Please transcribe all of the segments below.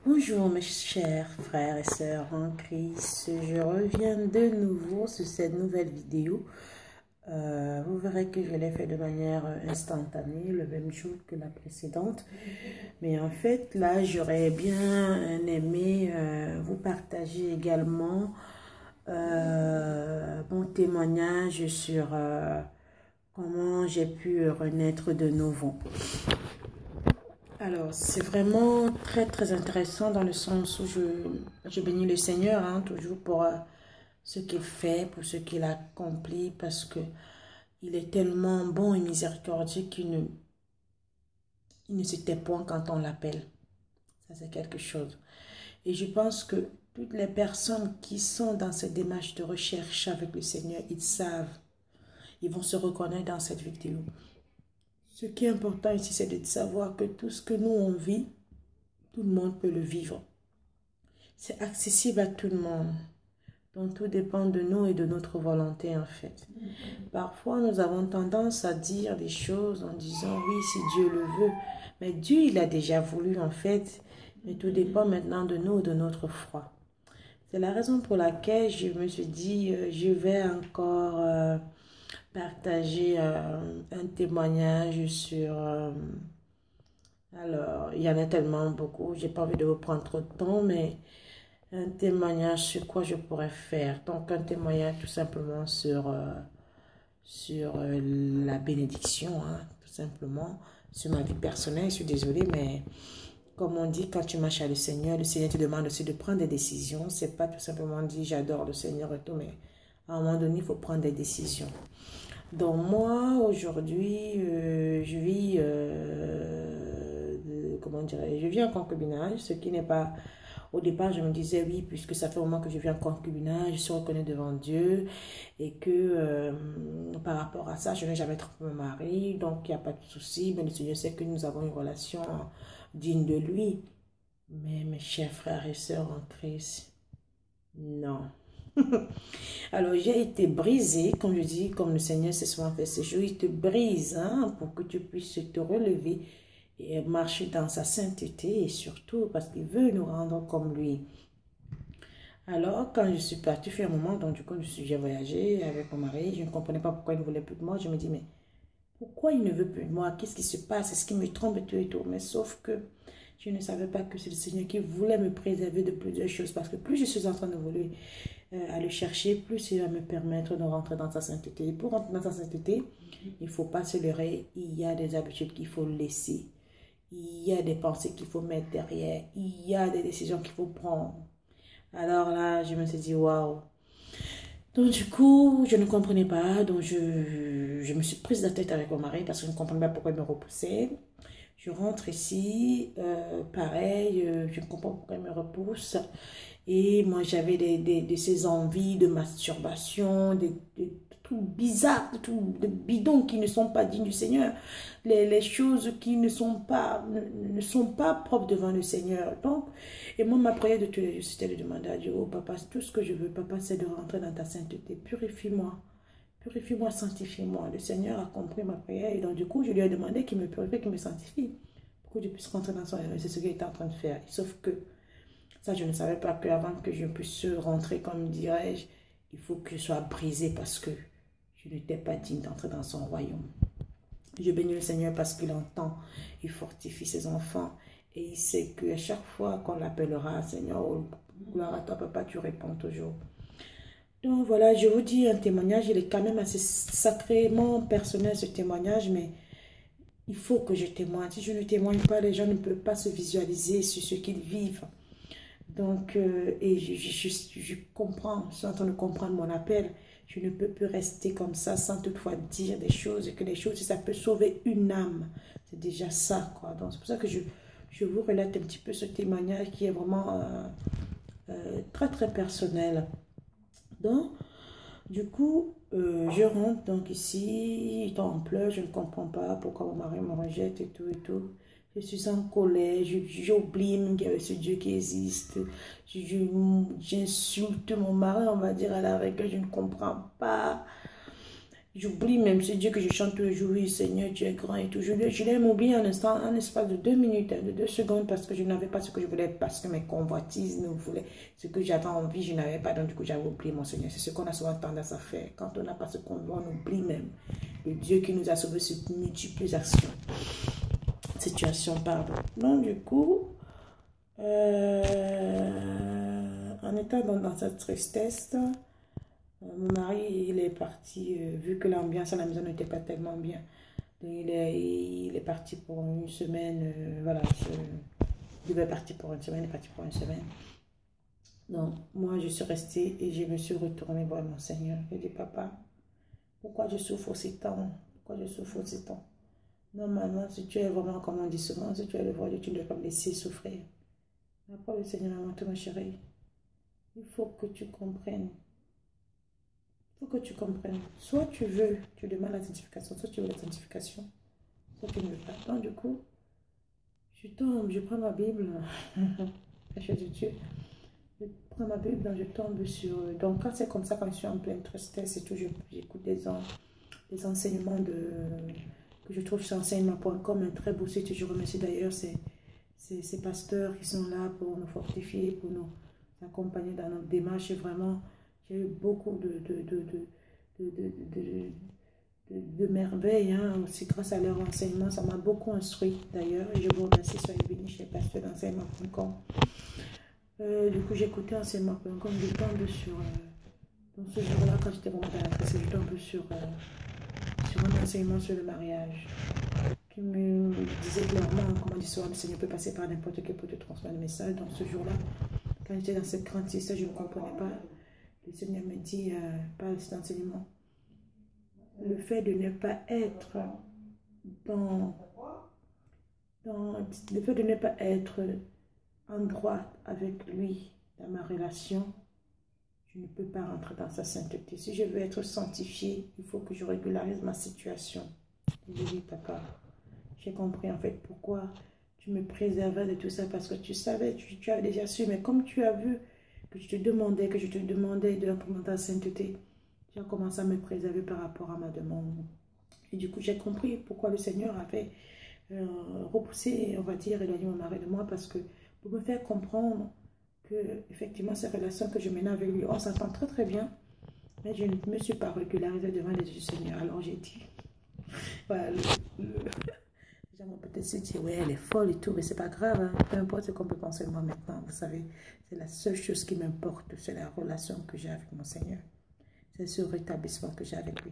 Bonjour mes chers frères et sœurs en Christ, je reviens de nouveau sur cette nouvelle vidéo. Vous verrez que je l'ai fait de manière instantanée, le même jour que la précédente. Mais en fait, là, j'aurais bien aimé vous partager également mon témoignage sur comment j'ai pu renaître de nouveau. Alors, c'est vraiment très intéressant dans le sens où je bénis le Seigneur, hein, toujours pour ce qu'il fait, pour ce qu'il accomplit, parce que il est tellement bon et miséricordieux il ne se tait point quand on l'appelle. Ça, c'est quelque chose. Et je pense que toutes les personnes qui sont dans cette démarche de recherche avec le Seigneur, ils savent, ils vont se reconnaître dans cette vidéo. Ce qui est important ici, c'est de savoir que tout ce que nous, on vit, tout le monde peut le vivre. C'est accessible à tout le monde. Donc, tout dépend de nous et de notre volonté, en fait. Parfois, nous avons tendance à dire des choses en disant, oui, si Dieu le veut. Mais Dieu, il a déjà voulu, en fait. Mais tout dépend maintenant de nous et de notre foi. C'est la raison pour laquelle je me suis dit, je vais encore partager un témoignage sur... alors, il y en a tellement beaucoup. J'ai pas envie de vous prendre trop de temps, mais... un témoignage sur quoi je pourrais faire. Donc, un témoignage tout simplement sur la bénédiction, hein, tout simplement, sur ma vie personnelle. Je suis désolée, mais comme on dit, quand tu marches avec le Seigneur te demande aussi de prendre des décisions. C'est pas tout simplement dire j'adore le Seigneur et tout, mais à un moment donné, il faut prendre des décisions. Donc, moi, aujourd'hui, je vis, comment dirais-je, je vis en concubinage, ce qui n'est pas... Au départ, je me disais, oui, puisque ça fait un moment que je vis en concubinage, je suis reconnue devant Dieu et que par rapport à ça, je n'ai jamais trompé mon mari, donc il n'y a pas de souci. Mais le Seigneur sait que nous avons une relation digne de lui. Mais mes chers frères et sœurs en Christ, non. Alors, j'ai été brisée, comme je dis, comme le Seigneur s'est souvent fait ce jour, il te brise hein, pour que tu puisses te relever et marcher dans sa sainteté et surtout parce qu'il veut nous rendre comme lui. Alors, quand je suis partie, il fut un moment, donc du coup, j'ai voyagé avec mon mari, je ne comprenais pas pourquoi il ne voulait plus de moi. Je me dis, mais pourquoi il ne veut plus de moi? Qu'est-ce qui se passe? Est-ce qu'il me trompe et tout et tout? Mais sauf que je ne savais pas que c'est le Seigneur qui voulait me préserver de plusieurs choses parce que plus je suis en train de vouloir à le chercher, plus il va me permettre de rentrer dans sa sainteté. Et pour rentrer dans sa sainteté, il ne faut pas se leurrer, il y a des habitudes qu'il faut laisser. Il y a des pensées qu'il faut mettre derrière. Il y a des décisions qu'il faut prendre. Alors là, je me suis dit, waouh. Donc du coup, je ne comprenais pas. Donc je me suis prise la tête avec mon mari parce que je ne comprenais pas pourquoi il me repoussait. Je rentre ici, pareil, je ne comprends pas pourquoi il me repousse. Et moi, j'avais de ces envies de masturbation, des trucs bizarres, de bidons qui ne sont pas dignes du Seigneur. Les choses qui ne sont pas propres devant le Seigneur. Donc, et moi, ma prière de tous les jours, c'était de demander à Dieu, oh papa, tout ce que je veux, papa, c'est de rentrer dans ta sainteté. Purifie-moi. Purifie-moi, sanctifie-moi. Le Seigneur a compris ma prière. Et donc, du coup, je lui ai demandé qu'il me purifie, qu'il me sanctifie. Pour que je puisse rentrer dans son rêve. C'est ce qu'il était en train de faire. Sauf que ça, je ne savais pas qu'avant que je puisse rentrer, comme dirais-je, il faut que je sois brisée parce que je n'étais pas digne d'entrer dans son royaume. Je bénis le Seigneur parce qu'il entend, il fortifie ses enfants et il sait qu'à chaque fois qu'on l'appellera, Seigneur, oh, gloire à toi, papa, tu réponds toujours. Donc voilà, je vous dis un témoignage, il est quand même assez sacrément personnel ce témoignage, mais il faut que je témoigne. Si je ne témoigne pas, les gens ne peuvent pas se visualiser sur ce qu'ils vivent. Donc, et je comprends, je suis en train de comprendre mon appel. Je ne peux plus rester comme ça sans toutefois dire des choses et que les choses, si ça peut sauver une âme, c'est déjà ça, quoi. Donc, c'est pour ça que je vous relate un petit peu ce témoignage qui est vraiment très personnel. Donc, du coup, je rentre donc ici, il est en pleurs, je ne comprends pas pourquoi mon mari me rejette et tout et tout. Je suis en colère, j'oublie même qu'il y a ce Dieu qui existe. J'insulte mon mari, on va dire à la rigueur, je ne comprends pas. J'oublie même ce Dieu que je chante tous les jours, oui Seigneur, tu es grand et tout. Je l'ai oublié un instant, un espace de 2 minutes, de 2 secondes, parce que je n'avais pas ce que je voulais, parce que mes convoitises ne voulaient, ce que j'avais envie, je n'avais pas, donc du coup j'avais oublié mon Seigneur. C'est ce qu'on a souvent tendance à faire. Quand on n'a pas ce qu'on veut, on oublie même le Dieu qui nous a sauvés sur multiples actions, situations, pardon. Donc du coup, en étant dans cette tristesse, mon mari, il est parti, vu que l'ambiance à la maison n'était pas tellement bien. Donc, il est parti pour une semaine, voilà, il devait partir pour une semaine, il est parti pour une semaine. Donc, moi, je suis restée et je me suis retournée voir mon Seigneur. J'ai dit, papa, pourquoi je souffre aussi tant? Pourquoi je souffre aussi tant? Normalement, si tu es vraiment, comme on dit souvent, si tu es le vrai Dieu, tu ne dois pas me laisser souffrir. Après, le Seigneur m'a montré, ma chérie, il faut que tu comprennes. Il faut que tu comprennes. Soit tu veux, tu demandes la sanctification, soit tu veux la sanctification, soit tu ne veux pas. Donc, du coup, je tombe, je prends ma Bible, la chose de Dieu. Je prends ma Bible, donc je tombe sur... Donc, quand c'est comme ça, quand je suis en pleine tristesse et tout, j'écoute des enseignements que je trouve sur enseignement.com, un très beau site. Je remercie d'ailleurs ces pasteurs qui sont là pour nous fortifier, pour nous accompagner dans notre démarche. Et vraiment, j'ai eu beaucoup de merveilles, hein, aussi grâce à leur enseignement. Ça m'a beaucoup instruit d'ailleurs. Et je vous remercie, soyez bénis chez pasteurs d'enseignement.com. Du coup, j'écoutais enseignement.com, je tombe sur... dans ce jour-là, quand j'étais vraiment dans la tristesse, je tombe sur un enseignement sur le mariage qui me disait clairement comment l'histoire du Seigneur peut passer par n'importe qui pour te transmettre le message. Donc ce jour-là, quand j'étais dans cette grande tristesse, je ne comprenais pas. Le Seigneur me dit par cet enseignement, le fait de ne pas être le fait de ne pas être en droit avec lui dans ma relation, je ne peux pas rentrer dans sa sainteté. Si je veux être sanctifié, il faut que je régularise ma situation. Je dis, papa, j'ai compris en fait pourquoi tu me préservais de tout ça, parce que tu savais, tu avais déjà su, mais comme tu as vu que je te demandais de rentrer dans ta sainteté, tu as commencé à me préserver par rapport à ma demande. Et du coup, j'ai compris pourquoi le Seigneur avait repoussé, on va dire, éloigné mon mari de moi, parce que pour me faire comprendre que, effectivement, ces relations que je menais avec lui, on s'entend très très bien, mais je ne me suis pas régularisée devant les yeux du Seigneur. Alors j'ai dit, voilà, les gens vont peut-être se dire, ouais, elle est folle et tout, mais c'est pas grave, hein. Peu importe ce qu'on peut penser de moi maintenant, vous savez, c'est la seule chose qui m'importe, c'est la relation que j'ai avec mon Seigneur. C'est ce rétablissement que j'ai avec lui.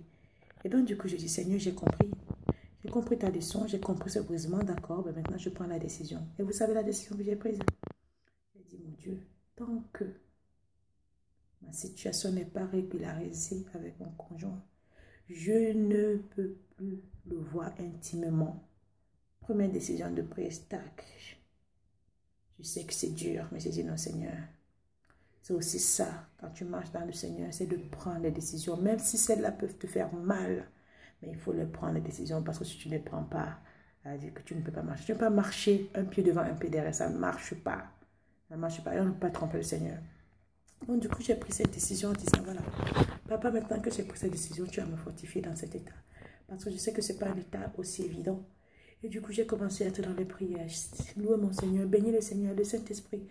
Et donc, du coup, je dis, Seigneur, j'ai compris ta leçon, j'ai compris ce brisement, d'accord, mais maintenant je prends la décision. Et vous savez la décision que j'ai prise? J'ai dit, mon Dieu, tant que ma situation n'est pas régularisée avec mon conjoint, je ne peux plus le voir intimement. Première décision de prise, tac. Je sais que c'est dur, mais j'ai dit, non, Seigneur. C'est aussi ça, quand tu marches dans le Seigneur, c'est de prendre les décisions, même si celles-là peuvent te faire mal. Mais il faut les prendre, les décisions, parce que si tu ne les prends pas, ça veut dire que tu ne peux pas marcher. Tu ne peux pas marcher un pied devant, un pied derrière, ça ne marche pas. Ça ne marche pas, et on ne peut pas tromper le Seigneur. Donc du coup, j'ai pris cette décision en disant, voilà, papa, maintenant que j'ai pris cette décision, tu vas me fortifier dans cet état. Parce que je sais que ce n'est pas un état aussi évident. Et du coup, j'ai commencé à être dans les prières. Louer mon Seigneur, bénir le Seigneur, le Saint-Esprit.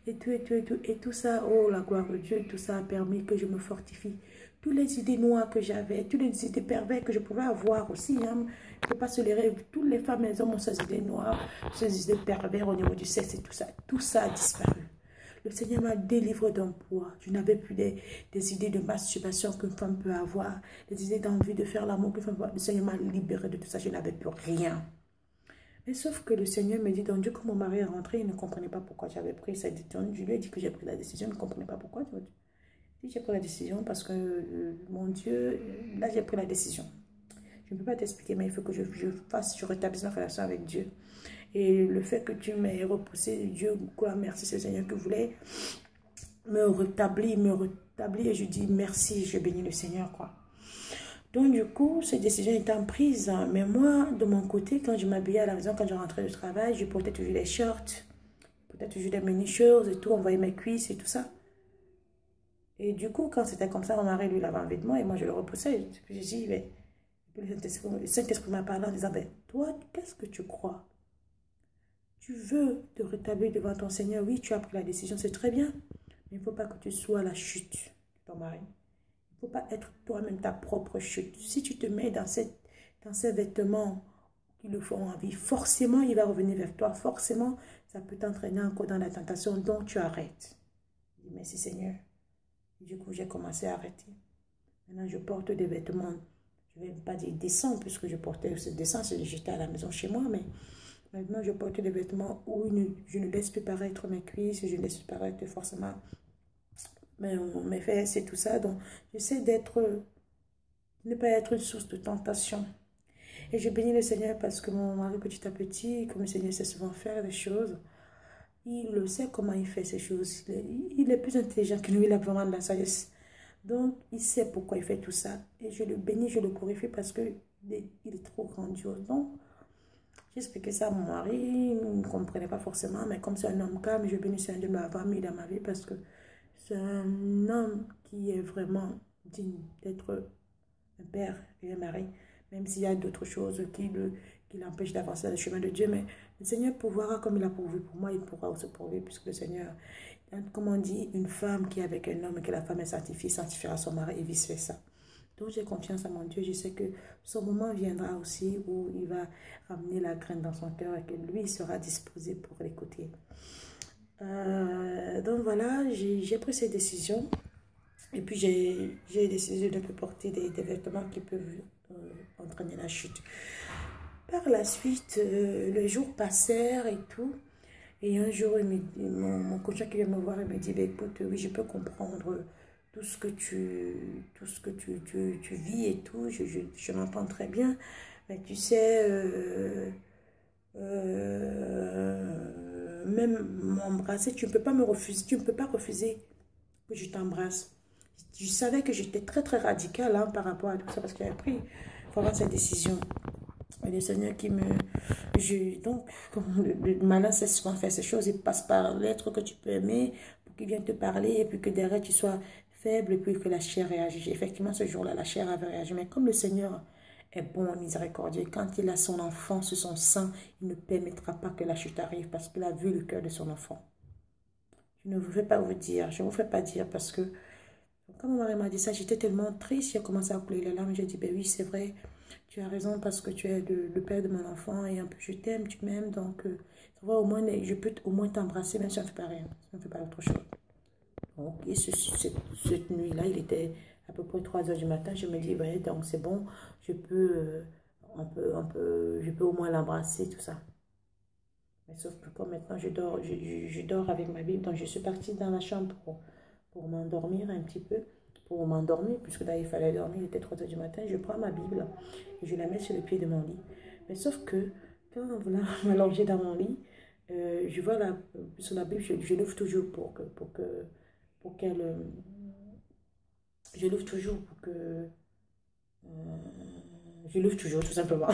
Et tout ça, oh la gloire de Dieu, tout ça a permis que je me fortifie. Toutes les idées noires que j'avais, toutes les idées perverses que je pouvais avoir aussi, hein, il ne faut pas se les rêver. Toutes les femmes, elles ont ces idées noires, ces idées perverses au niveau du sexe et tout ça a disparu. Le Seigneur m'a délivré d'un poids. Je n'avais plus des idées de masturbation qu'une femme peut avoir, des idées d'envie de faire l'amour qu'une femme peut avoir. Le Seigneur m'a libéré de tout ça, je n'avais plus rien. Mais sauf que le Seigneur me dit, donc Dieu, quand mon mari est rentré, il ne comprenait pas pourquoi j'avais pris cette décision. Je lui ai dit que j'ai pris la décision, il ne comprenait pas pourquoi. J'ai pris la décision parce que, mon Dieu, là j'ai pris la décision. Je ne peux pas t'expliquer, mais il faut que je rétablisse ma relation avec Dieu. Et le fait que tu m'aies repoussé, Dieu, quoi, merci, c'est le Seigneur qui voulait me rétablir. Et je dis merci, je bénis le Seigneur, quoi. Donc, du coup, cette décision étant prise, mais moi, de mon côté, quand je m'habillais à la maison, quand je rentrais du travail, je portais toujours des shorts, peut-être toujours des mini-shirts et tout, on voyait mes cuisses et tout ça. Et du coup, quand c'était comme ça, mon mari, lui, il avait envie de moi et moi, je le repoussais. J'ai dit, mais... Le Saint-Esprit m'a parlé en disant, ben, toi, qu'est-ce que tu crois? Tu veux te rétablir devant ton Seigneur? Oui, tu as pris la décision, c'est très bien. Mais il ne faut pas que tu sois la chute de ton mari. Il ne faut pas être toi-même ta propre chute. Si tu te mets dans ces vêtements qui le font envie, forcément, il va revenir vers toi. Forcément, ça peut t'entraîner encore dans la tentation, donc tu arrêtes. Je dis, merci Seigneur. Et du coup, j'ai commencé à arrêter. Maintenant, je porte des vêtements, je ne vais pas dire décents, puisque je portais ce décent, j'étais à la maison chez moi, mais maintenant, je porte des vêtements où je ne laisse plus paraître mes cuisses, je ne laisse plus paraître forcément mes fesses et tout ça. Donc, j'essaie ne pas être une source de tentation. Et je bénis le Seigneur parce que mon mari, petit à petit, comme le Seigneur sait souvent faire des choses, il le sait comment il fait ces choses. Il est plus intelligent que nous, il a vraiment de la sagesse. Donc, il sait pourquoi il fait tout ça. Et je le bénis, je le glorifie parce qu'il est trop grandiose. Donc, j'ai expliqué ça à mon mari, il ne comprenait pas forcément, mais comme c'est un homme calme, je bénis le Seigneur de m'avoir mis dans ma vie parce que c'est un homme qui est vraiment digne d'être un père et un mari, même s'il y a d'autres choses qui l'empêchent d'avancer dans le chemin de Dieu. Mais le Seigneur pourvoira comme il a pourvu pour moi, il pourra aussi pourvu, puisque le Seigneur, comme on dit, une femme qui est avec un homme et que la femme est sanctifiée, sanctifiera son mari et vice-versa. Donc j'ai confiance à mon Dieu, je sais que son moment viendra aussi où il va ramener la crainte dans son cœur et que lui sera disposé pour l'écouter. Donc voilà, j'ai pris cette décision. Et puis, j'ai décidé de ne plus porter des vêtements qui peuvent entraîner la chute. Par la suite, les jours passèrent et tout. Et un jour, mon conjoint qui vient me voir, il me dit, bah, écoute, oui, je peux comprendre tout ce que tu vis et tout. Je l'entends très bien. Mais tu sais, même m'embrasser, tu ne peux pas me refuser. Tu ne peux pas refuser que je t'embrasse. Je savais que j'étais très très radicale hein, par rapport à tout ça parce que j'avais pris vraiment cette décision. Et le Seigneur qui me... donc, comme le malin sait souvent faire ces choses, il passe par l'être que tu peux aimer pour qu'il vienne te parler et puis que derrière tu sois faible et puis que la chair réagisse. Effectivement, ce jour-là, la chair avait réagi. Mais comme le Seigneur est bon, miséricordieux, quand il a son enfant sur son sein, il ne permettra pas que la chute arrive parce qu'il a vu le cœur de son enfant. Je ne vous fais pas vous dire, je ne vous fais pas dire parce que quand mon mari m'a dit ça, j'étais tellement triste, j'ai commencé à couler les larmes. J'ai dit, ben oui, c'est vrai, tu as raison parce que tu es le père de mon enfant et un peu je t'aime, tu m'aimes, donc ça va, au moins, je peux au moins t'embrasser, même si on ne fait pas rien, si on ne fait pas autre chose. Donc, et cette nuit-là, il était à peu près 3 heures du matin, je me dis, ouais, donc c'est bon, je peux, je peux au moins l'embrasser, tout ça. Mais sauf que comme maintenant je dors avec ma Bible, donc je suis partie dans la chambre pour m'endormir un petit peu, pour m'endormir, puisque là il fallait dormir, il était 3 heures du matin, je prends ma Bible et je la mets sur le pied de mon lit. Mais sauf que quand voilà, m'allonger dans mon lit, je vois sur la Bible, je l'ouvre toujours pour qu'elle, je l'ouvre toujours pour que, je l'ouvre toujours tout simplement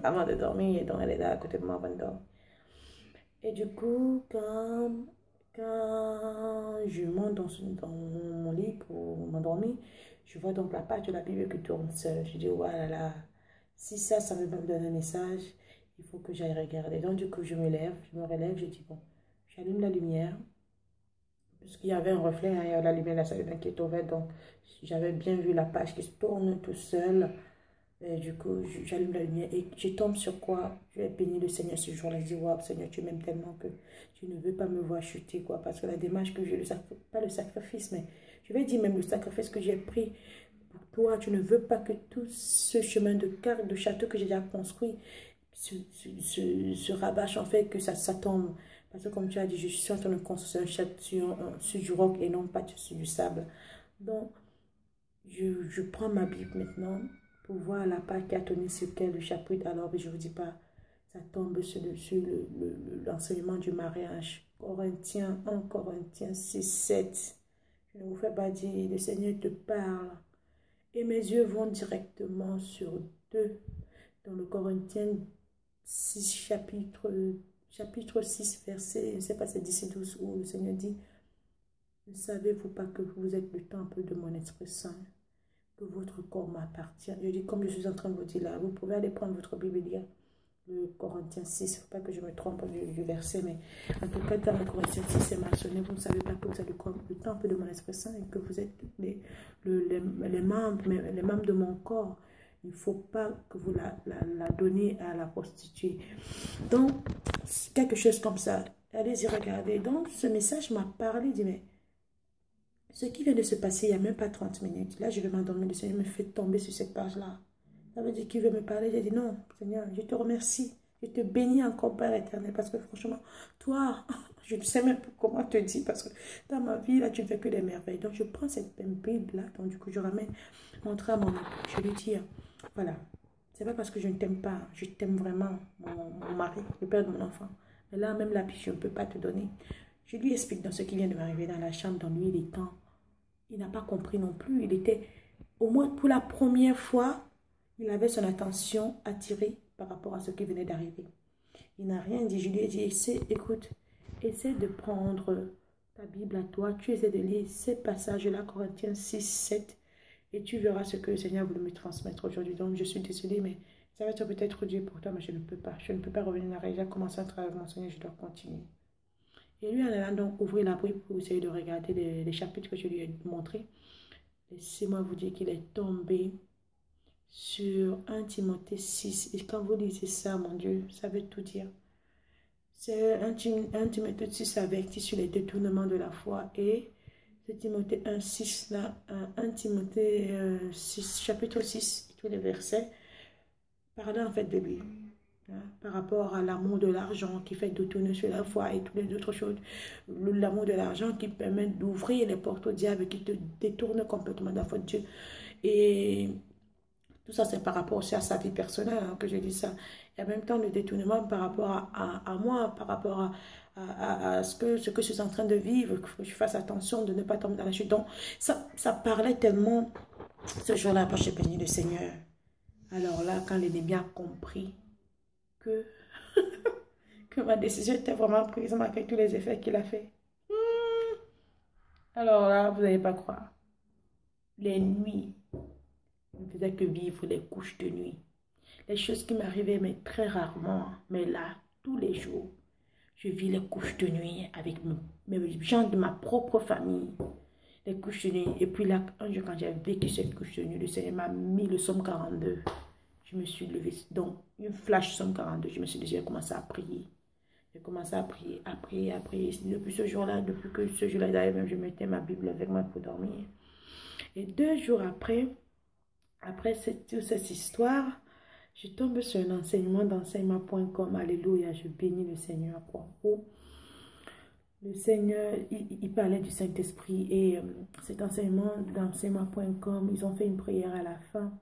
avant de dormir, et donc elle est là à côté de moi avant de dormir. Et du coup, quand je monte dans mon lit pour m'endormir, je vois donc la page de la Bible qui tourne seule. Je dis, voilà, là, si ça veut me donner un message, il faut que j'aille regarder. Donc, du coup, je me relève, je dis, bon, j'allume la lumière, puisqu'il y avait un reflet, hein, il y a la lumière, la salle de bain qui est ouverte, donc j'avais bien vu la page qui se tourne tout seul. Et du coup, j'allume la lumière et je tombe sur quoi? Je vais bénir le Seigneur ce jour-là. Je dis, waouh, Seigneur, tu m'aimes tellement que tu ne veux pas me voir chuter, quoi. Parce que la démarche que j'ai, pas le sacrifice, mais je vais dire même le sacrifice que j'ai pris pour toi, tu ne veux pas que tout ce chemin de cartes, de château que j'ai déjà construit se rabâche, en fait, que ça tombe. Parce que comme tu as dit, je suis en train de construire un château sur du roc et non pas sur du sable. Donc, je prends ma Bible maintenant pour voir la page qui a tourné sur quel chapitre. Alors, je ne vous dis pas, ça tombe sur l'enseignement du mariage. Corinthiens 1, Corinthiens 6, 7. Je ne vous fais pas dire, le Seigneur te parle. Et mes yeux vont directement sur 2, dans le Corinthiens 6, chapitre 6, verset, je ne sais pas, c'est 10 et 12, où le Seigneur dit, Ne savez-vous pas que vous êtes le temple de mon Esprit Saint, que votre corps m'appartient? Je dis, comme je suis en train de vous dire là, vous pouvez aller prendre votre Bible et lire le Corinthiens 6. Il ne faut pas que je me trompe du verset, mais en tout cas, dans le Corinthiens 6, c'est mentionné. Vous ne savez pas que vous êtes le temple de mon Esprit Saint et que vous êtes les membres de mon corps. Il ne faut pas que vous la donniez à la prostituée. Donc, quelque chose comme ça. Allez-y, regardez. Donc, ce message m'a parlé. Il dit, mais ce qui vient de se passer il n'y a même pas 30 minutes. Là, je vais m'endormir. Le Seigneur me fait tomber sur cette page-là. Ça veut dire qu'il veut me parler. J'ai dit, non, Seigneur, je te remercie. Je te bénis encore, Père éternel. Parce que franchement, toi, je ne sais même pas comment te dire. Parce que dans ma vie, là, tu ne fais que des merveilles. Donc, je prends cette même Bible-là. Donc, du coup, je ramène mon à mon époux. Je lui dis, voilà. C'est pas parce que je ne t'aime pas. Je t'aime vraiment, mon mari, le père de mon enfant. Mais là, même la piche, je ne peux pas te donner. Je lui explique dans ce qui vient de m'arriver dans la chambre, dans lui, il est temps. Il n'a pas compris non plus. Il était, au moins pour la première fois, il avait son attention attirée par rapport à ce qui venait d'arriver. Il n'a rien dit. Je lui ai dit, écoute, essaie de prendre ta Bible à toi. Tu essaies de lire ces passages-là, Corinthiens 6, 7, et tu verras ce que le Seigneur voulait me transmettre aujourd'hui. Donc, je suis désolée, mais ça va être peut-être dur pour toi, mais je ne peux pas. Je ne peux pas revenir en arrière. J'ai commencé à travailler avec mon Seigneur, je dois continuer. Et lui, en allant donc ouvrir la Bible pour essayer de regarder les chapitres que je lui ai montrés, laissez-moi vous dire qu'il est tombé sur 1 Timothée 6. Et quand vous lisez ça, mon Dieu, ça veut tout dire. C'est 1 Timothée 6 avertit sur les détournements de la foi. Et c'est Timothée 1, 6, là, 1 Timothée 6, chapitre 6, tous les versets, parlant en fait de lui. Par rapport à l'amour de l'argent qui fait détourner sur la foi et toutes les autres choses. L'amour de l'argent qui permet d'ouvrir les portes au diable, qui te détourne complètement de la foi de Dieu. Et tout ça, c'est par rapport aussi à sa vie personnelle que je dis ça. Et en même temps, le détournement par rapport à moi, par rapport à ce que je suis en train de vivre, que je fasse attention de ne pas tomber dans la chute. Donc, ça parlait tellement ce jour-là, quand j'ai béni le Seigneur. Alors là, quand l'ennemi a compris que, que ma décision était vraiment prise avec tous les effets qu'il a fait. Alors là, vous n'allez pas croire. Les nuits, je ne faisais que vivre les couches de nuit. Les choses qui m'arrivaient, mais très rarement, mais là, tous les jours, je vis les couches de nuit avec mes gens de ma propre famille. Les couches de nuit. Et puis là, un jour, quand j'ai vécu cette couche de nuit, le Seigneur m'a mis le psaume 42. Je me suis levée, donc une flash psaume 42, je me suis dit, j'ai commencé à prier. J'ai commencé à prier, à prier, à prier. Depuis ce jour-là, depuis que ce jour-là, d'ailleurs, je mettais ma Bible avec moi pour dormir. Et 2 jours après toute cette histoire, je tombe sur un enseignement d'enseignement.com. Alléluia, je bénis le Seigneur. Où le Seigneur, il parlait du Saint-Esprit. Et cet enseignement d'enseignement.com, ils ont fait une prière à la fin.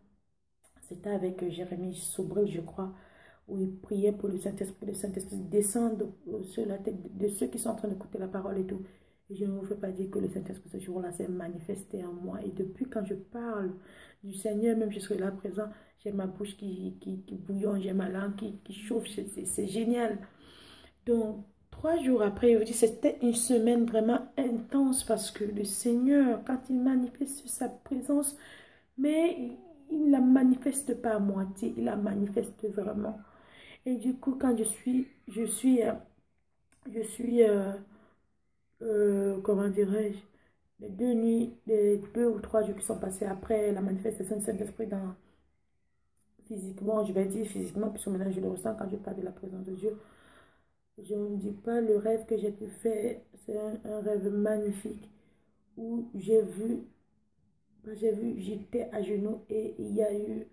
C'était avec Jérémie Sobril, je crois, où il priait pour le Saint-Esprit descende sur la tête de ceux qui sont en train d'écouter la parole et tout. Et je ne vous fais pas dire que le Saint-Esprit ce jour-là s'est manifesté en moi. Et depuis quand je parle du Seigneur, même jusqu'à là présent, j'ai ma bouche qui bouillonne, j'ai ma langue qui chauffe, c'est génial. Donc, 3 jours après, je vous dis, c'était une semaine vraiment intense parce que le Seigneur, quand il manifeste sa présence, mais il ne la manifeste pas à moitié, il la manifeste vraiment. Et du coup, quand comment dirais-je, les 2 nuits, les 2 ou 3 jours qui sont passés après la manifestation du Saint-Esprit physiquement, je vais dire physiquement, puisque maintenant je le ressens quand je parle de la présence de Dieu. Je ne dis pas le rêve que j'ai pu faire, c'est un rêve magnifique où j'étais à genoux et il y a eu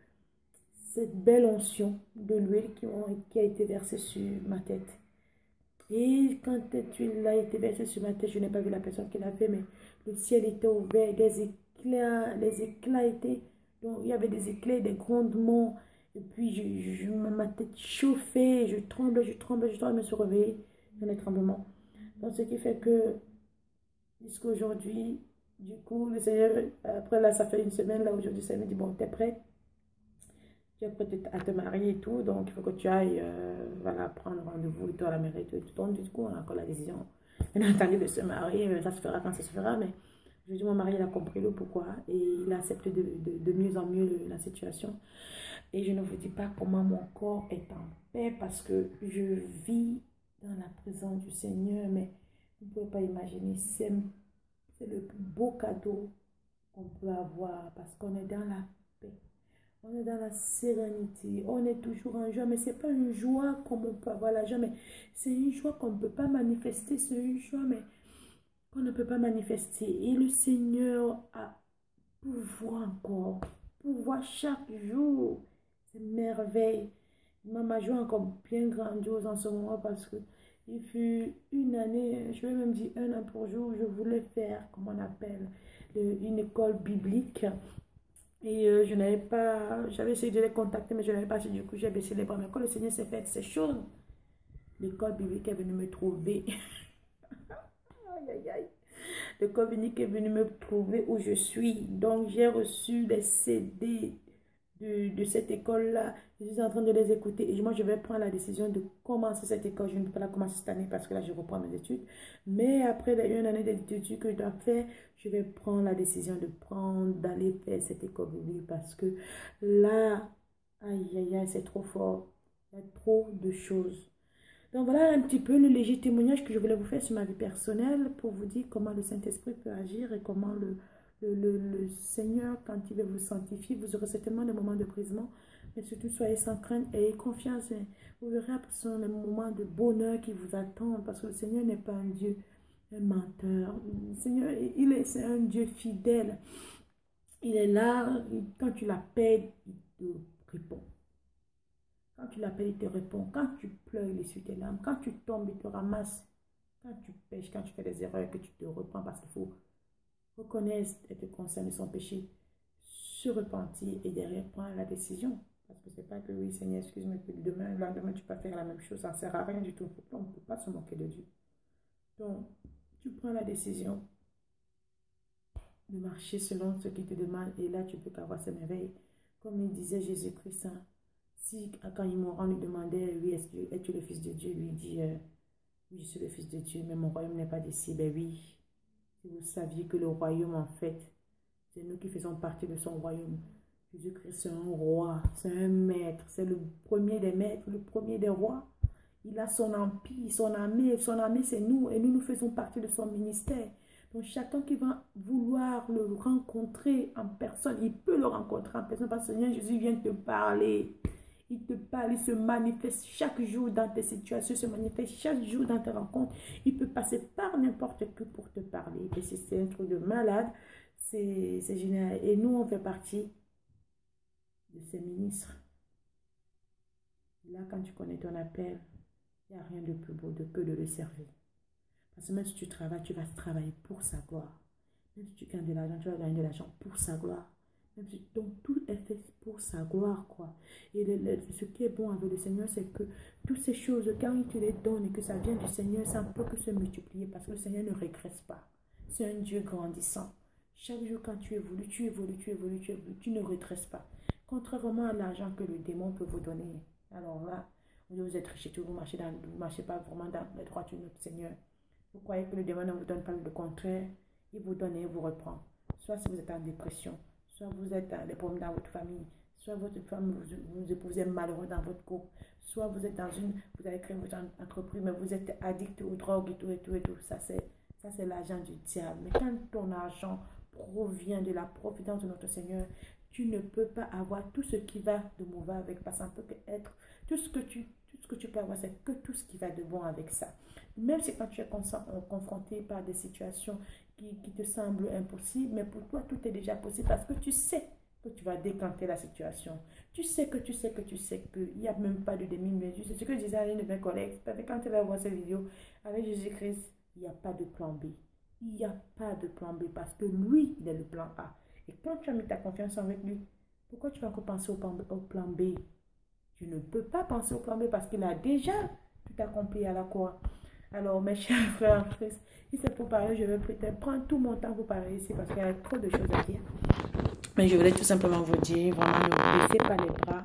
cette belle onction de l'huile qui a été versée sur ma tête. Et quand cette huile a été versée sur ma tête, je n'ai pas vu la personne qui l'a fait, mais le ciel était ouvert, les éclats étaient, donc il y avait des éclairs, des grondements, et puis ma tête chauffait, je tremblais, je me suis réveillée dans les tremblements. Donc ce qui fait que jusqu'à aujourd'hui, du coup, le Seigneur, après là, ça fait une semaine, là aujourd'hui, ça me dit, bon, t'es prête? Tu es prête à te marier et tout, donc il faut que tu ailles voilà, prendre rendez-vous et tout à la mairie et tout. Donc du coup, on a encore la décision on a entendu de se marier, ça se fera quand ça se fera, mais je dis, mon mari, il a compris le pourquoi et il a accepté de mieux en mieux la situation. Et je ne vous dis pas comment mon corps est en paix parce que je vis dans la présence du Seigneur, mais vous ne pouvez pas imaginer, c'est le plus beau cadeau qu'on peut avoir parce qu'on est dans la paix, on est dans la sérénité, on est toujours en joie, mais ce n'est pas une joie comme on peut avoir la joie, mais c'est une joie qu'on ne peut pas manifester, c'est une joie mais qu'on ne peut pas manifester. Et le Seigneur a pouvoir encore, pouvoir chaque jour, c'est merveille. Ma joie encore bien grandiose en ce moment parce que il fut une année, je vais même dire 1 an pour jour, je voulais faire, comme on appelle, une école biblique. Et je n'avais pas, j'avais essayé de les contacter, mais je n'avais pas, du coup j'ai baissé les bras. Mais quand le Seigneur s'est fait ces choses, l'école biblique est venue me trouver. Aïe, aïe, aïe. L'école biblique est venue me trouver où je suis. Donc j'ai reçu des CD de cette école-là. Je suis en train de les écouter et moi je vais prendre la décision de commencer cette école. Je ne peux pas la commencer cette année parce que là je reprends mes études. Mais après une année d'études que je dois faire, je vais prendre la décision d'aller faire cette école biblique parce que là, aïe aïe aïe, c'est trop fort. Il y a trop de choses. Donc voilà un petit peu le léger témoignage que je voulais vous faire sur ma vie personnelle pour vous dire comment le Saint-Esprit peut agir et comment le Seigneur, quand il veut vous sanctifier, vous aurez certainement des moments de brisement, mais surtout soyez sans crainte et ayez confiance. Vous verrez après ce sont des moments de bonheur qui vous attendent parce que le Seigneur n'est pas un Dieu, un menteur. Le Seigneur, c'est un Dieu fidèle. Il est là, quand tu l'appelles, il te répond. Quand tu l'appelles, il te répond. Quand tu pleures, il essuie tes larmes. Quand tu tombes, il te ramasse. Quand tu pêches, quand tu fais des erreurs, que tu te reprends parce qu'il faut reconnaître et te concerner son péché, se repentir et derrière prendre la décision. Parce que c'est pas que oui, Seigneur, excuse-moi, que demain, le lendemain, tu peux faire la même chose. Ça ne sert à rien du tout. On ne peut pas se moquer de Dieu. Donc, tu prends la décision de marcher selon ce qu'il te demande et là, tu peux avoir ces merveilles. Comme il disait Jésus-Christ, hein, si quand il mourra, on lui demandait, oui, es-tu le Fils de Dieu? Lui dit, oui, je suis le Fils de Dieu, mais mon royaume n'est pas d'ici. Ben oui, si vous saviez que le royaume, en fait, c'est nous qui faisons partie de son royaume. Jésus-Christ, c'est un roi, c'est un maître, c'est le premier des maîtres, le premier des rois. Il a son empire, son armée c'est nous, et nous faisons partie de son ministère. Donc chacun qui va vouloir le rencontrer en personne, il peut le rencontrer en personne parce que Seigneur Jésus vient te parler. Il te parle, il se manifeste chaque jour dans tes situations, il se manifeste chaque jour dans tes rencontres. Il peut passer par n'importe qui pour te parler. Et c'est un truc de malade, c'est génial. Et nous, on fait partie de ces ministres. Là, quand tu connais ton appel, il n'y a rien de plus beau que de le servir. Parce que même si tu travailles, tu vas travailler pour sa gloire. Même si tu gagnes de l'argent, tu vas gagner de l'argent pour sa gloire. Donc tout est fait pour sa gloire, quoi. Et ce qui est bon avec le Seigneur, c'est que toutes ces choses, quand il te les donne et que ça vient du Seigneur, ça ne peut que se multiplier parce que le Seigneur ne régresse pas. C'est un Dieu grandissant. Chaque jour, quand tu évolues, tu ne rétresses pas. Contrairement à l'argent que le démon peut vous donner. Alors là, vous êtes riche et tout, vous ne marchez pas vraiment dans les droitures de notre Seigneur. Vous croyez que le démon ne vous donne pas le contraire, il vous donne et il vous reprend. Soit si vous êtes en dépression, soit vous êtes dans des problèmes dans votre famille, soit votre femme, vous êtes malheureux dans votre couple, soit vous êtes vous avez créé votre entreprise, mais vous êtes addict aux drogues et tout. Ça, c'est l'argent du diable. Mais quand ton argent provient de la providence de notre Seigneur, tu ne peux pas avoir tout ce qui va de mauvais avec, parce que ça peut être tout ce que tu peux avoir, c'est que tout ce qui va de bon avec ça. Même si quand tu es confronté par des situations qui te semblent impossibles, mais pour toi, tout est déjà possible parce que tu sais que tu vas décanter la situation. Tu sais qu'il n'y a même pas de demi-mesure. C'est ce que disait l'un de mes collègues. Parce que quand tu vas voir cette vidéo avec Jésus-Christ, il n'y a pas de plan B. Il n'y a pas de plan B parce que lui, il est le plan A. Et quand tu as mis ta confiance avec lui, pourquoi tu vas encore penser au plan B? Tu ne peux pas penser au plan B parce qu'il a déjà tout accompli à la croix. Alors, mes chers frères et frères, si c'est pour parler, je vais peut-être prendre tout mon temps pour parler ici parce qu'il y a trop de choses à dire. Mais je voulais tout simplement vous dire, vraiment, ne vous laissez pas les bras.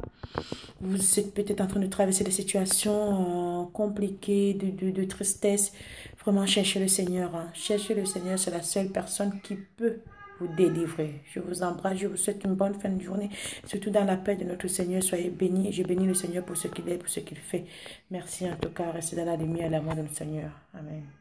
Vous êtes peut-être en train de traverser des situations compliquées, de tristesse. Vraiment, cherchez le Seigneur. Hein. Cherchez le Seigneur, c'est la seule personne qui peut vous délivrer. Je vous embrasse, je vous souhaite une bonne fin de journée. Surtout dans la paix de notre Seigneur, soyez bénis. Et je bénis le Seigneur pour ce qu'il est, pour ce qu'il fait. Merci en tout cas, restez dans la lumière et l'amour de notre Seigneur. Amen.